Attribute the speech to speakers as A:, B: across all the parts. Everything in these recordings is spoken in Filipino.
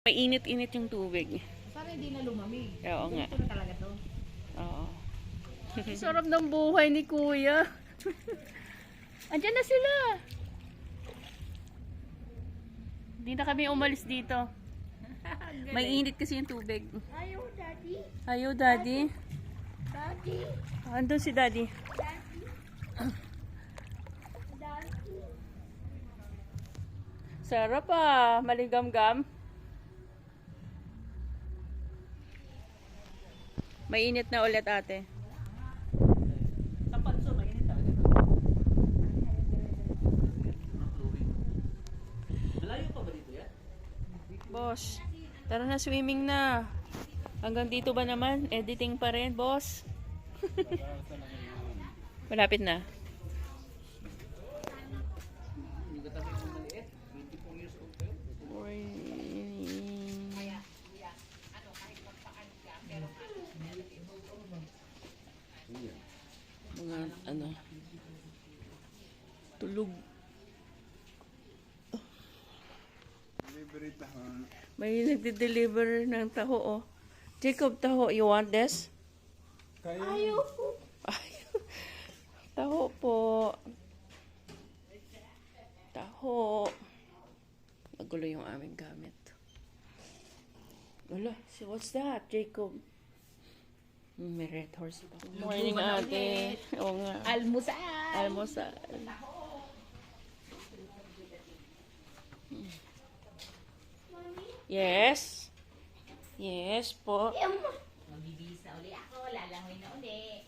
A: May init-init yung tubig.
B: Sana hindi na lumamig.
A: Oo nga.
B: Ito na talaga to.
A: Oo. Sarap ng buhay ni Kuya. Andiyan na sila. Hindi na kami umalis dito. May init kasi yung tubig.
B: Ayaw, Daddy.
A: Ayaw, Daddy.
B: Daddy.
A: Andun si Daddy.
B: Daddy.
A: Sarap ah. Maligam-gam. Mainit na ulit, ate.
C: Sa Panso, mainit talaga. Malayo pa ba dito yan?
A: Boss, tara na, swimming na. Hanggang dito ba naman? Editing pa rin, boss. Malapit na.
C: Yung katabi ko maliit, 24 years old pa yun.
A: Mga ano, tulog. May nagde-deliver ng taho, oh. Jacob, taho, you want this?
B: Ayaw po.
A: Taho po. Taho. Magulo yung aming gamit. Wala, what's that, Jacob? May red horse pa. Morning, ate. Oo nga.
B: Almusal.
A: Almusal. Yes. Yes po.
B: Magbibisa uli ako. Lalangoy na uli.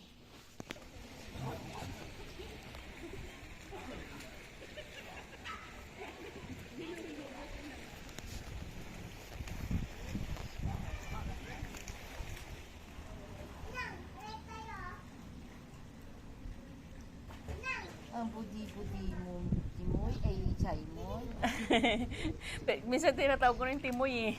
B: Ang budi-budi mo, Timoy, ay chay mo.
A: Minsan tinatawag ko rin Timoy eh.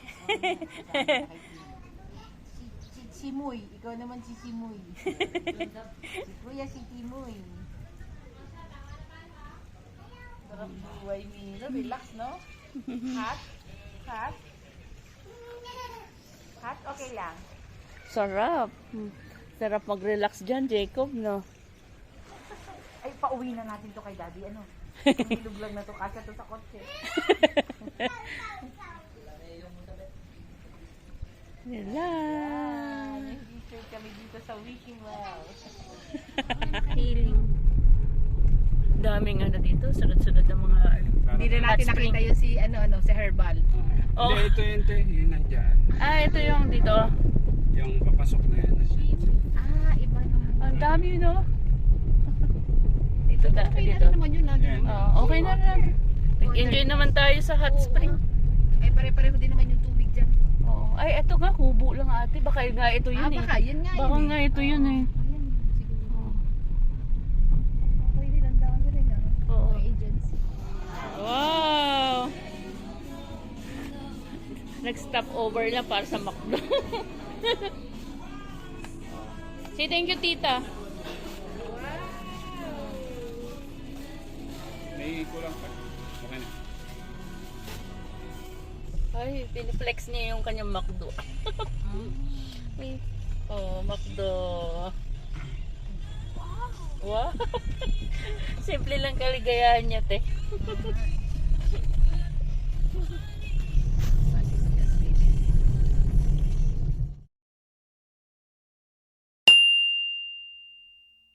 B: Si Simoy, ikaw naman si Simoy. Si Kuya si Timoy. Sarap buhay, Milo. Relax, no? Hot? Hot? Hot? Okay lang.
A: Sarap. Sarap mag-relax dyan, Jacob, no?
B: Ay, pauwi na natin to kay Daddy. Ano? Bilog lang na to. Kasya to sa kotse.
A: Relax.
B: Nag-feature kami dito sa Wishing Well.
A: Healing. Daming ano dito, sunod-sunod ng mga
B: Hindi na natin
A: hot spring.
B: nakita yung si, si Herbal.
A: Oh.
D: Hindi, ito, yun nandyan.
A: Ah, ito yung dito.
D: Yung papasok na yan.
B: Ah, iba naman.
A: Ang dami, no? Dito,
B: Okay na
A: dito.
B: rin naman yun.
D: Yan.
A: Okay na lang. Nag-enjoy naman tayo sa hot spring.
B: Ay, pare-pareho din naman yung tubig dyan.
A: Oh. Ay, eto nga, kubo lang ate. Baka nga ito yun eh.
B: Baka yun nga
A: Baka
B: yun
A: nga ito yun eh.
B: Ayan, siguro. Okay din, ang dami rin
A: Oo.
B: Mga agency.
A: Wow! Nag-stop over na para sa McDo. Say thank you, tita.
D: May kulang pa. Okay na.
A: Ay, piniflex niya yung kanyang McDo. Oh, McDo. Wow. Simple lang kaligayahan niya, te.